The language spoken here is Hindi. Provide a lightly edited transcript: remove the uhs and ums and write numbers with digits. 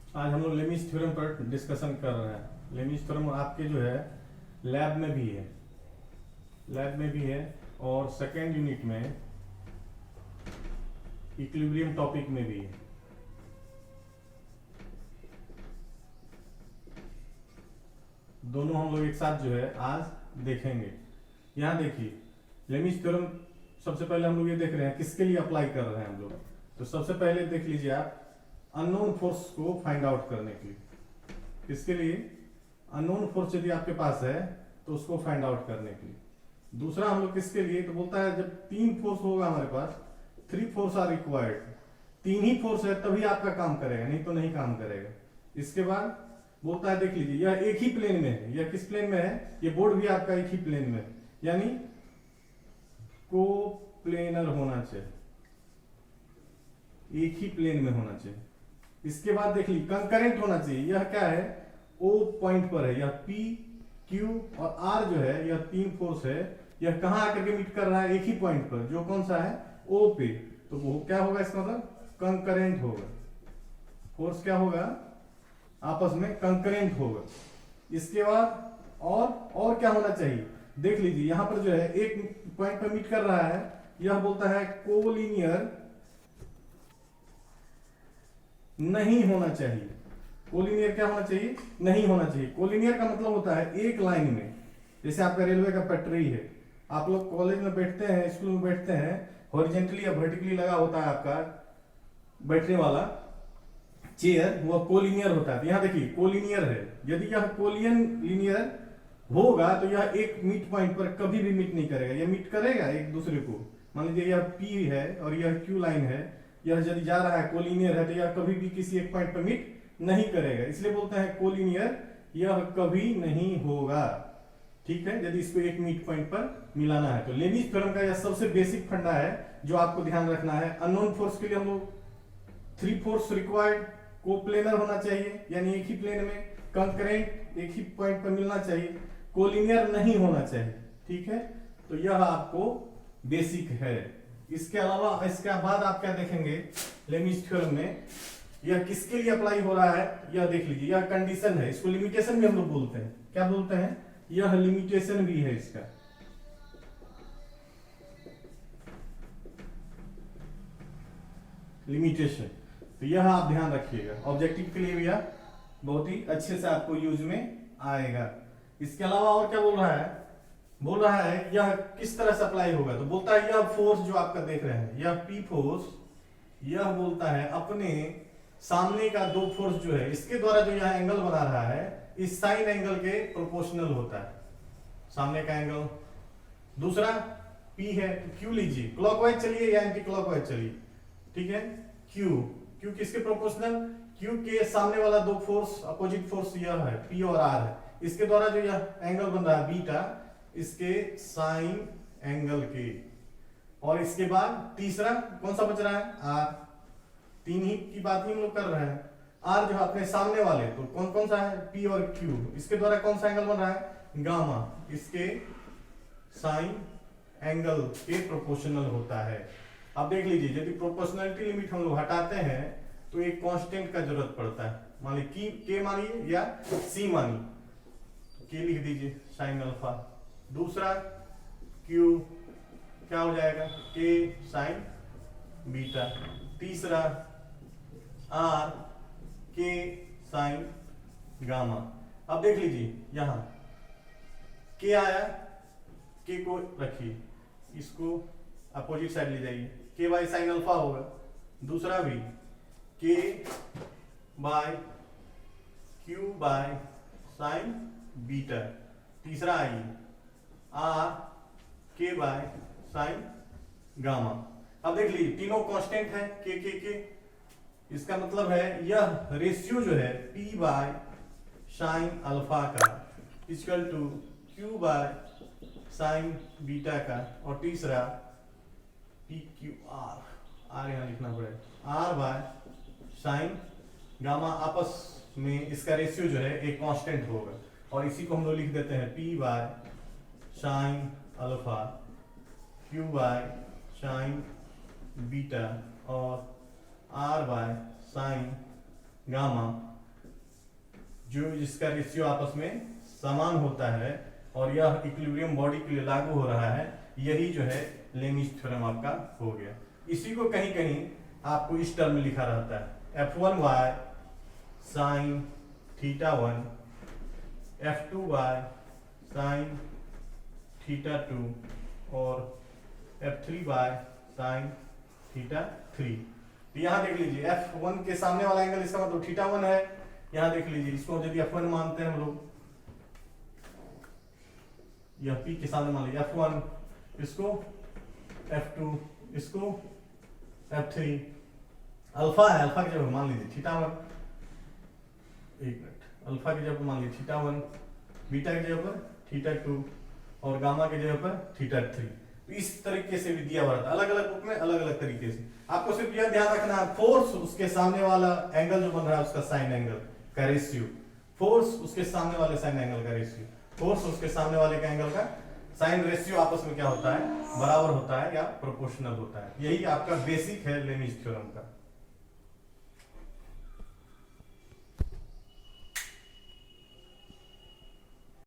आज हम लोग लेमिस थ्योरम पर डिस्कशन कर रहे हैं। लेमिस थ्योरम आपके जो है लैब में भी है, और सेकेंड यूनिट में इक्विलिब्रियम टॉपिक में भी है। दोनों हम लोग एक साथ जो है आज देखेंगे। यहाँ देखिए, लेमिस थ्योरम सबसे पहले हम लोग ये देख रहे हैं किसके लिए अप्लाई कर रहे हैं हम लोग। तो सबसे पहले देख लीजिए आप, अननोन फोर्स को फाइंड आउट करने के लिए। किसके लिए? अननोन फोर्स यदि आपके पास है तो उसको फाइंड आउट करने के लिए। दूसरा हम लोग किसके लिए, तो बोलता है जब तीन फोर्स होगा हमारे पास, 3 फोर्स आर रिक्वायर्ड। तीन ही फोर्स है तभी आपका काम करेगा, नहीं तो नहीं काम करेगा। इसके बाद बोलता है, देख लीजिए यह एक ही प्लेन में है। यह किस प्लेन में है? ये बोर्ड भी आपका एक ही प्लेन में है, यानी को प्लेनर होना चाहिए, एक ही प्लेन में होना चाहिए। इसके बाद देख ली कंकरेंट होना चाहिए। यह क्या है? ओ पॉइंट पर है। यह पी, क्यू और आर जो है, यह तीन फोर्स है। यह कहां आकर के मीट कर रहा है? एक ही पॉइंट पर, जो कौन सा है? ओ पे। तो वो क्या होगा? इसका मतलब कंकरेंट होगा। फोर्स क्या होगा? आपस में कंकरेंट होगा। इसके बाद और क्या होना चाहिए? देख लीजिए यहां पर जो है एक पॉइंट पर मीट कर रहा है, यह बोलता है कोलिनियर नहीं होना चाहिए। कोलिनियर क्या होना चाहिए? नहीं होना चाहिए। कोलिनियर का मतलब होता है एक लाइन में, जैसे आपका रेलवे का पटरी है। आप लोग कॉलेज में बैठते हैं, स्कूल में बैठते हैं, हॉरिजेंटली या वर्टिकली लगा होता है आपका बैठने वाला चेयर, वह कोलिनियर होता है। तो यहां देखिए कोलिनियर है। यदि यह कोलियन लीनियर होगा तो यह एक मीट पॉइंट पर कभी भी मीट नहीं करेगा। यह मीट करेगा एक दूसरे को। मान लीजिए यह पी है और यह क्यू लाइन है, यह यदि जा रहा है कोलिनियर है, तो यह कभी भी किसी एक पॉइंट पर मीट नहीं करेगा। इसलिए बोलते हैं कोलिनियर यह कभी नहीं होगा। ठीक है, यदि इसको एक मीट पॉइंट पर मिलाना है तो। लेमिस थ्योरम का यह सबसे बेसिक फंडा है जो आपको ध्यान रखना है। अननोन फोर्स के लिए हम लोग 3 फोर्स रिक्वायर्ड, कोप्लेनर होना चाहिए यानी एक ही प्लेन में, कंकरेंट एक ही पॉइंट पर मिलना चाहिए, कोलिनियर नहीं होना चाहिए। ठीक है, तो यह आपको बेसिक है। इसके अलावा इसके बाद आप क्या देखेंगे लेमिस थ्योरम में, यह किसके लिए अप्लाई हो रहा है यह देख लीजिए। यह कंडीशन है, इसको लिमिटेशन भी हम लोग बोलते हैं। क्या बोलते हैं? यह लिमिटेशन भी है इसका। लिमिटेशन, तो यह आप ध्यान रखिएगा। ऑब्जेक्टिव के लिए भी यह बहुत ही अच्छे से आपको यूज में आएगा। इसके अलावा और क्या बोल रहा है? बोल रहा है यह किस तरह से अप्लाई होगा। तो बोलता है यह फोर्स जो आपका देख रहे हैं, यह पी फोर्स, यह बोलता है अपने सामने का दो फोर्स जो है, इसके द्वारा जो यह एंगल बना रहा है, इस साइन एंगल के प्रोपोर्शनल होता है सामने का एंगल। दूसरा पी है, क्यू लीजिए, क्लॉकवाइज चलिए या एंटी क्लॉकवाइज चलिए। ठीक है, क्यू किसके प्रोपोर्शनल? क्यू के सामने वाला दो फोर्स, अपोजिट फोर्स यह है पी और आर है। इसके द्वारा जो यह एंगल बन रहा है बीटा, इसके साइन एंगल के। और इसके बाद तीसरा कौन सा बच रहा है? आर। तीन ही की बात ही हम लोग कर रहे हैं। आर जो है अपने सामने वाले, तो कौन कौन सा है? पी और क्यू। इसके द्वारा कौन सा एंगल बन रहा है? गामा। इसके साइन एंगल के प्रोपोर्शनल होता है। अब देख लीजिए, यदि प्रोपोर्शनलिटी लिमिट हम लोग हटाते हैं तो एक कांस्टेंट का जरूरत पड़ता है। मान लीजिए के मानिए या सी मानिए, तो के लिख दीजिए साइन अल्फा। दूसरा क्यू क्या हो जाएगा? के साइन बीटा। तीसरा आर के साइन गामा। अब देख लीजिए यहां के आया, के को रखिए, इसको अपोजिट साइड ले जाइए, के बाय साइन अल्फा होगा। दूसरा भी के by Q by sine beta. तीसरा आइए आर के बाय साइन गामा। अब देख लीजिए तीनों कांस्टेंट है के। इसका मतलब है यह रेशियो जो है पी बाय साइन अल्फा का equal to Q by sine beta का। और तीसरा पी क्यू आर यहां लिखना पड़ेगा, आर बाय साइन गामा। आपस में इसका रेशियो जो है एक कांस्टेंट होगा, और इसी को हम लोग लिख देते हैं P by sine alpha, Q by sine beta और आर बाय साइन गामा। जो जिसका रेशियो आपस में समान होता है और यह इक्विलिब्रियम बॉडी के लिए लागू हो रहा है, यही जो है लेमिस थ्योरम आपका हो गया। इसी को कहीं कहीं आपको इस टर्म में लिखा रहता है F1y sin θ1, F2y sin θ2 और F3y sin θ3। तो यहाँ देख लीजिए F1 के सामने वाला एंगल इसका मतलब θ1 है। यहाँ देख लीजिए इसको यदि F1 मानते हैं हम लोग, यह P के सामने मान लीजिए F1, इसको F2, इसको F3, अल्फा है, अल्फा की जगह मान लीजिए θ1, एक मिनट, अल्फा की जगह मान लीजिए θ1, बीटा की जगह पर θ2 और गामा की जगह पर θ3। तो इस तरीके से भी दिया हुआ था, अलग अलग बुक में अलग अलग तरीके से। आपको सिर्फ यह ध्यान रखना है फोर्स उसके सामने वाला एंगल जो बन रहा है उसका साइन एंगल का रेशियो, फोर्स उसके सामने वाले साइन एंगल का रेशियो, फोर्स उसके सामने वाले का एंगल का साइन रेशियो आपस में क्या होता है, बराबर होता है या प्रोपोर्शनल होता है। यही आपका बेसिक है लेमिस थ्योरम का।